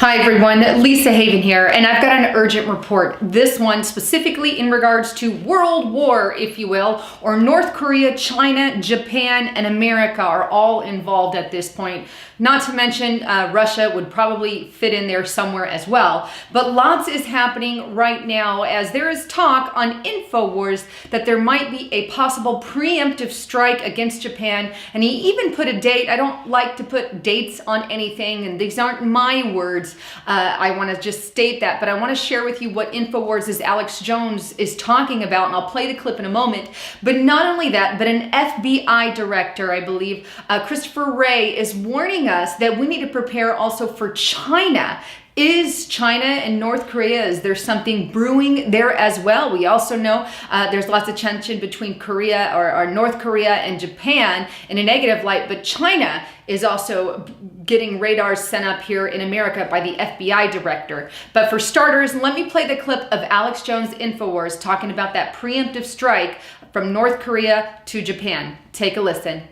Hi everyone, Lisa Haven here, and I've got an urgent report. This one specifically in regards to World War, if you will, or North Korea, China, Japan, and America are all involved at this point. Not to mention Russia would probably fit in there somewhere as well. But lots is happening right now as there is talk on InfoWars that there might be a possible preemptive strike against Japan. And he even put a date. I don't like to put dates on anything, and these aren't my words. I want to just state that, but I want to share with you what InfoWars' Alex Jones is talking about, and I'll play the clip in a moment. But not only that, but an FBI director, I believe, Christopher Wray, is warning us that we need to prepare also for China. Is China and North Korea, is there something brewing there as well? We also know there's lots of tension between Korea or North Korea and Japan in a negative light, but China is also getting radars sent up here in America by the FBI director. But for starters, let me play the clip of Alex Jones' InfoWars talking about that preemptive strike from North Korea to Japan. Take a listen.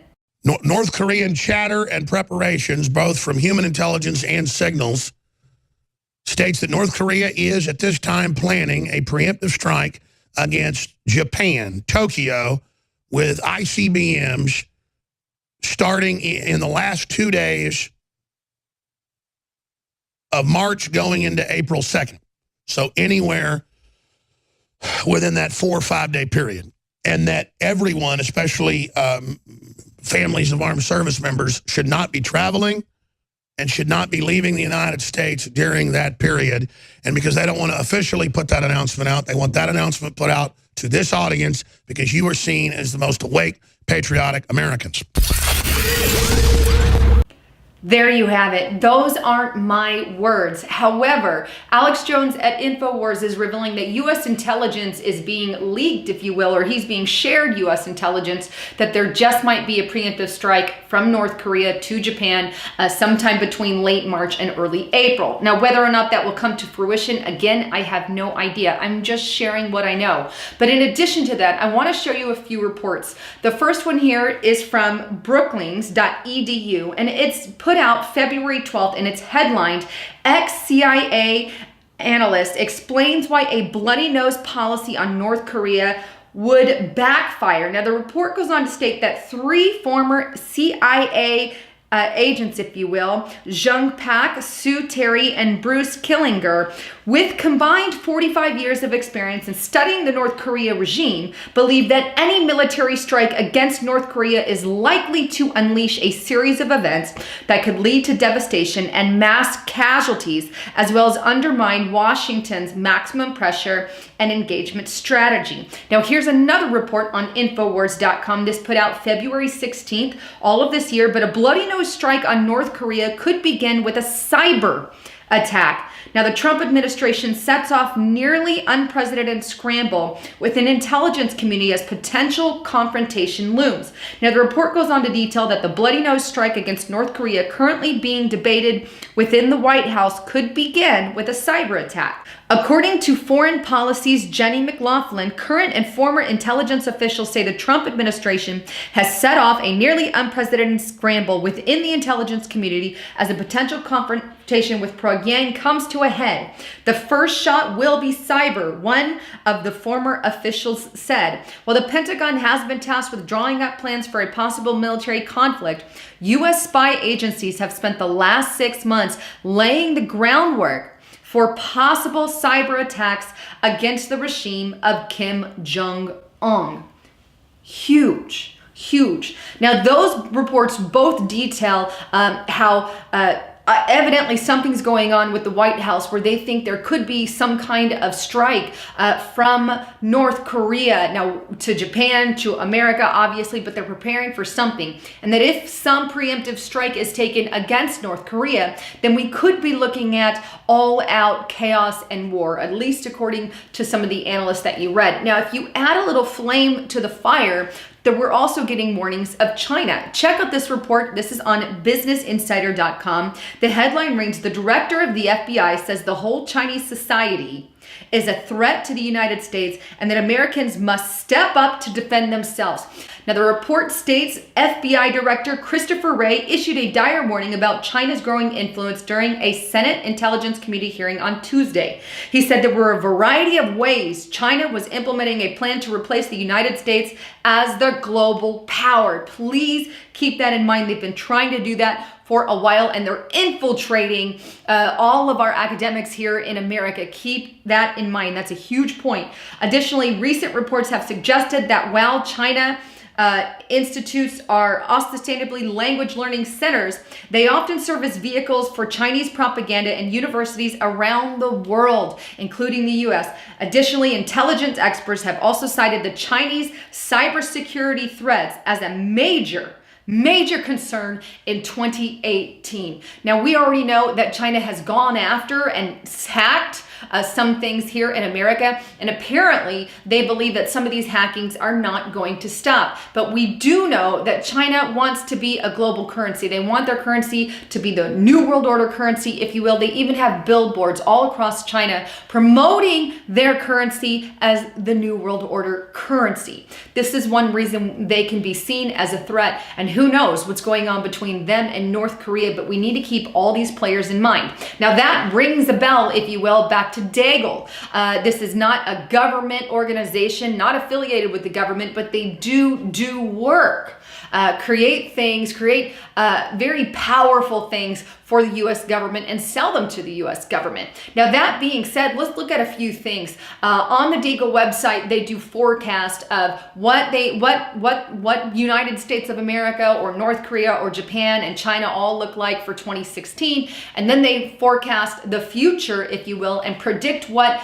North Korean chatter and preparations, both from human intelligence and signals, states that North Korea is at this time planning a preemptive strike against Japan, Tokyo, with ICBMs starting in the last 2 days of March going into April 2nd. So anywhere within that 4 or 5 day period. And that everyone, especially families of armed service members, should not be traveling and should not be leaving the United States during that period. And because they don't want to officially put that announcement out, they want that announcement put out to this audience because you are seen as the most awake, patriotic Americans. There you have it. Those aren't my words. However, Alex Jones at InfoWars is revealing that U.S. intelligence is being leaked, if you will, or he's being shared U.S. intelligence, that there just might be a preemptive strike from North Korea to Japan sometime between late March and early April. Now, whether or not that will come to fruition, again, I have no idea. I'm just sharing what I know. But in addition to that, I want to show you a few reports. The first one here is from brookings.edu, and it's put out February 12th, and it's headlined, ex-CIA analyst explains why a bloody nose policy on North Korea would backfire. Now, the report goes on to state that 3 former CIA agents, if you will, Jung Pak, Sue Terry, and Bruce Killinger, with combined 45 years of experience in studying the North Korea regime, believe that any military strike against North Korea is likely to unleash a series of events that could lead to devastation and mass casualties, as well as undermine Washington's maximum pressure and engagement strategy. Now, here's another report on Infowars.com. This put out February 16th, all of this year, but a bloody nose strike on North Korea could begin with a cyber attack. Now, the Trump administration sets off nearly unprecedented scramble with an intelligence community as potential confrontation looms. Now, the report goes on to detail that the bloody nose strike against North Korea currently being debated within the White House could begin with a cyber attack. According to Foreign Policy's Jenny McLaughlin, current and former intelligence officials say the Trump administration has set off a nearly unprecedented scramble within the intelligence community as a potential confrontation with Pyongyang comes to a head. The first shot will be cyber, one of the former officials said. While the Pentagon has been tasked with drawing up plans for a possible military conflict, U.S. spy agencies have spent the last 6 months laying the groundwork for possible cyber attacks against the regime of Kim Jong-un. Huge, huge. Now, those reports both detail how evidently something's going on with the White House where they think there could be some kind of strike from North Korea, now to Japan, to America, obviously, but they're preparing for something. And that if some preemptive strike is taken against North Korea, then we could be looking at all-out chaos and war, at least according to some of the analysts that you read. Now, if you add a little flame to the fire, that we're also getting warnings of China. Check out this report. This is on businessinsider.com. The headline reads, the director of the FBI says the whole Chinese society is a threat to the United States and that Americans must step up to defend themselves. Now, the report states FBI Director Christopher Wray issued a dire warning about China's growing influence during a Senate Intelligence Committee hearing on Tuesday. He said there were a variety of ways China was implementing a plan to replace the United States as the global power. Please keep that in mind. They've been trying to do that for a while, and they're infiltrating all of our academics here in America. Keep that in mind. That's a huge point. Additionally, recent reports have suggested that while China institutes are ostensibly language learning centers, they often serve as vehicles for Chinese propaganda in universities around the world, including the US. Additionally, intelligence experts have also cited the Chinese cybersecurity threats as a major concern in 2018. Now, we already know that China has gone after and hacked some things here in America, and apparently they believe that some of these hackings are not going to stop. But we do know that China wants to be a global currency. They want their currency to be the New World Order currency, if you will. They even have billboards all across China promoting their currency as the New World Order currency. This is one reason they can be seen as a threat, and who knows what's going on between them and North Korea, but we need to keep all these players in mind. Now, that rings a bell, if you will, back to Daigle. This is not a government organization, not affiliated with the government, but they do work. Create things, create very powerful things for the U.S. government and sell them to the U.S. government. Now, that being said, let's look at a few things. On the Daigle website, they do forecast of what United States of America or North Korea or Japan and China all look like for 2016. And then they forecast the future, if you will, and predict what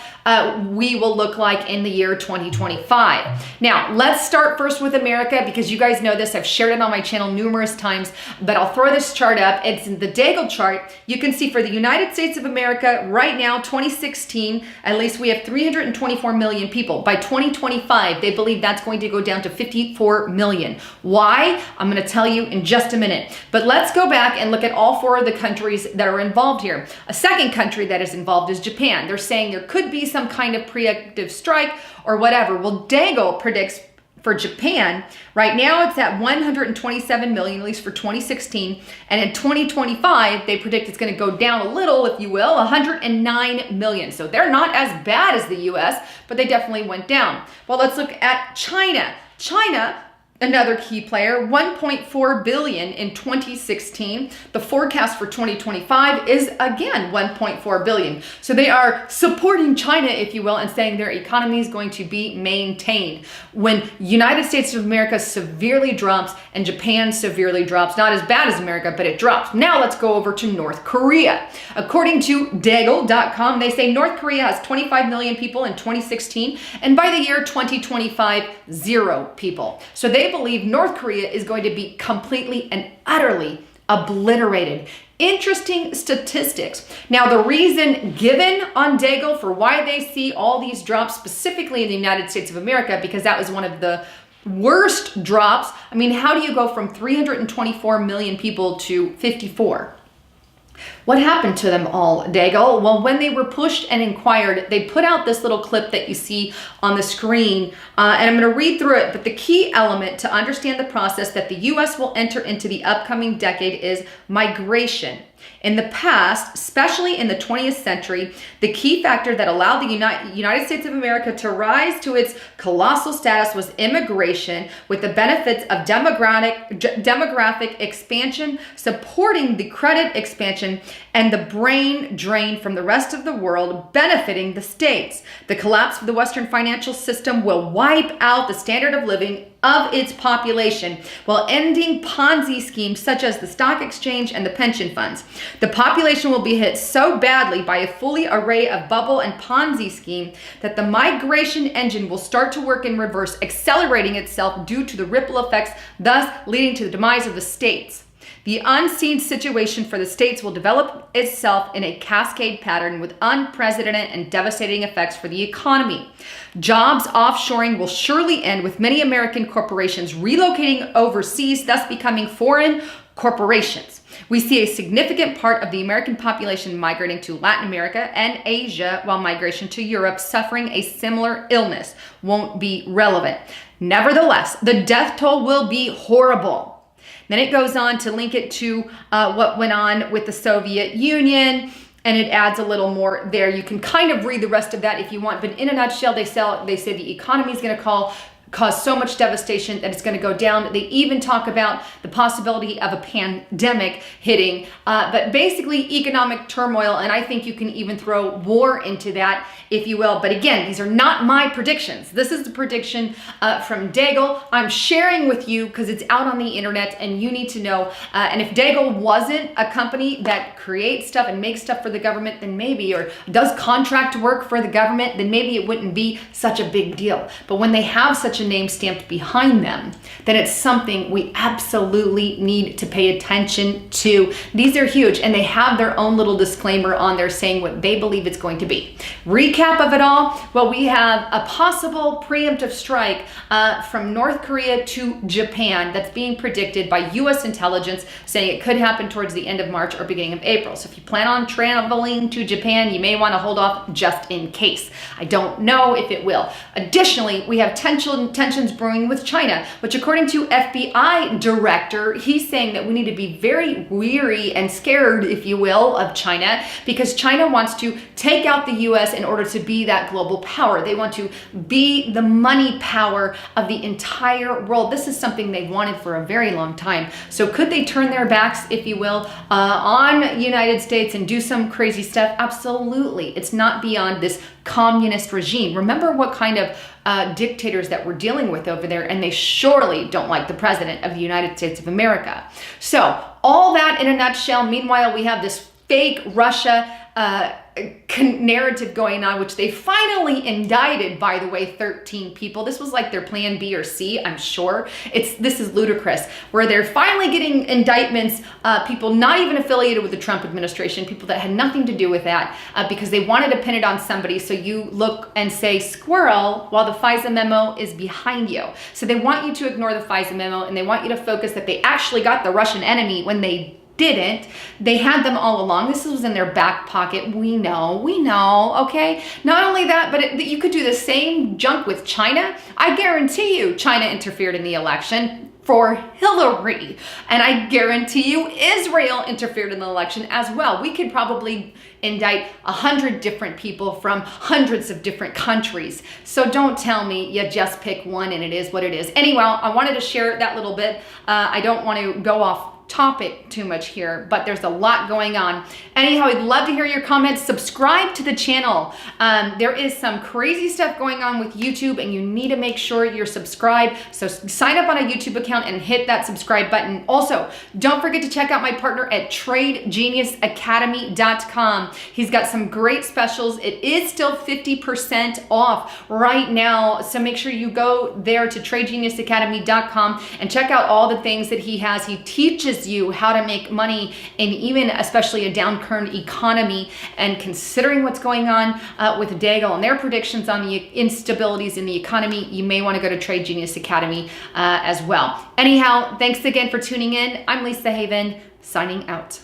we will look like in the year 2025. Now, let's start first with America, because you guys know this. I've shared it on my channel numerous times, but I'll throw this chart up. It's in the Daigle chart. You can see for the United States of America right now, 2016, at least we have 324 million people. By 2025, they believe that's going to go down to 54 million. Why? I'm going to tell you in just a minute. But let's go back and look at all four of the countries that are involved here. A second country that is involved is Japan. They're saying there could be some kind of preemptive strike or whatever. Well, Daigle predicts for Japan, right now it's at 127 million, at least for 2016. And in 2025, they predict it's going to go down a little, if you will, 109 million. So they're not as bad as the US, but they definitely went down. Well, let's look at China. China, another key player, 1.4 billion in 2016. The forecast for 2025 is again 1.4 billion. So they are supporting China, if you will, and saying their economy is going to be maintained. When United States of America severely drops and Japan severely drops, not as bad as America, but it drops. Now let's go over to North Korea. According to Daigle.com, they say North Korea has 25 million people in 2016, and by the year 2025, 0 people. So they believe North Korea is going to be completely and utterly obliterated. Interesting statistics. Now, the reason given on Daigle for why they see all these drops specifically in the United States of America, because that was one of the worst drops. I mean, how do you go from 324 million people to 54? What happened to them all, Daigle? Well, when they were pushed and inquired, they put out this little clip that you see on the screen, and I'm going to read through it, but the key element to understand the process that the U.S. will enter into the upcoming decade is migration. In the past, especially in the 20th century, the key factor that allowed the United States of America to rise to its colossal status was immigration, with the benefits of demographic expansion supporting the credit expansion and the brain drain from the rest of the world benefiting the states. The collapse of the Western financial system will wipe out the standard of living of its population while ending Ponzi schemes such as the stock exchange and the pension funds. The population will be hit so badly by a fully array of bubble and Ponzi scheme that the migration engine will start to work in reverse, accelerating itself due to the ripple effects, thus leading to the demise of the states. The unseen situation for the states will develop itself in a cascade pattern with unprecedented and devastating effects for the economy. Jobs offshoring will surely end, with many American corporations relocating overseas, thus becoming foreign corporations. We see a significant part of the American population migrating to Latin America and Asia, while migration to Europe suffering a similar illness won't be relevant. Nevertheless, the death toll will be horrible. Then it goes on to link it to what went on with the Soviet Union, and it adds a little more there. You can kind of read the rest of that if you want, but in a nutshell, they say the economy is going to cause so much devastation that it's going to go down. They even talk about the possibility of a pandemic hitting, but basically economic turmoil, and I think you can even throw war into that, if you will. But again, these are not my predictions. This is the prediction from Daigle. I'm sharing with you because it's out on the internet and you need to know. And if Daigle wasn't a company that creates stuff and makes stuff for the government, then maybe, or does contract work for the government, then maybe it wouldn't be such a big deal. But when they have such a name stamped behind them, then it's something we absolutely need to pay attention to. These are huge, and they have their own little disclaimer on there saying what they believe it's going to be. Recap of it all, well, we have a possible preemptive strike from North Korea to Japan that's being predicted by U.S. intelligence, saying it could happen towards the end of March or beginning of April. So if you plan on traveling to Japan, you may want to hold off just in case. I don't know if it will. Additionally, we have tensions brewing with China, which according to FBI director, he's saying that we need to be very weary and scared, if you will, of China, because China wants to take out the US in order to be that global power. They want to be the money power of the entire world. This is something they've wanted for a very long time. So could they turn their backs, if you will, on United States and do some crazy stuff? Absolutely. It's not beyond this communist regime. Remember what kind of dictators that we're dealing with over there, and they surely don't like the president of the United States of America. So all that in a nutshell. Meanwhile, we have this fake Russia narrative going on, which they finally indicted, by the way, 13 people. This was like their plan B or C, I'm sure. This is ludicrous, where they're finally getting indictments, people not even affiliated with the Trump administration, people that had nothing to do with that, because they wanted to pin it on somebody. So you look and say squirrel while the FISA memo is behind you. So they want you to ignore the FISA memo, and they want you to focus that they actually got the Russian enemy when they didn't. They had them all along. This was in their back pocket. We know, okay? Not only that, but you could do the same junk with China. I guarantee you China interfered in the election for Hillary. And I guarantee you Israel interfered in the election as well. We could probably indict 100 different people from hundreds of different countries. So don't tell me you just pick one and it is what it is. Anyway, I wanted to share that little bit. I don't want to go off topic too much here, but there's a lot going on. Anyhow, I'd love to hear your comments. Subscribe to the channel. There is some crazy stuff going on with YouTube, and you need to make sure you're subscribed. So sign up on a YouTube account and hit that subscribe button. Also, don't forget to check out my partner at TradeGeniusAcademy.com. He's got some great specials. It is still 50% off right now, so make sure you go there to TradeGeniusAcademy.com and check out all the things that he has. He teaches you how to make money in even especially a downturn economy. And considering what's going on with Daigle and their predictions on the instabilities in the economy, you may want to go to Trade Genius Academy as well. Anyhow, thanks again for tuning in. I'm Lisa Haven, signing out.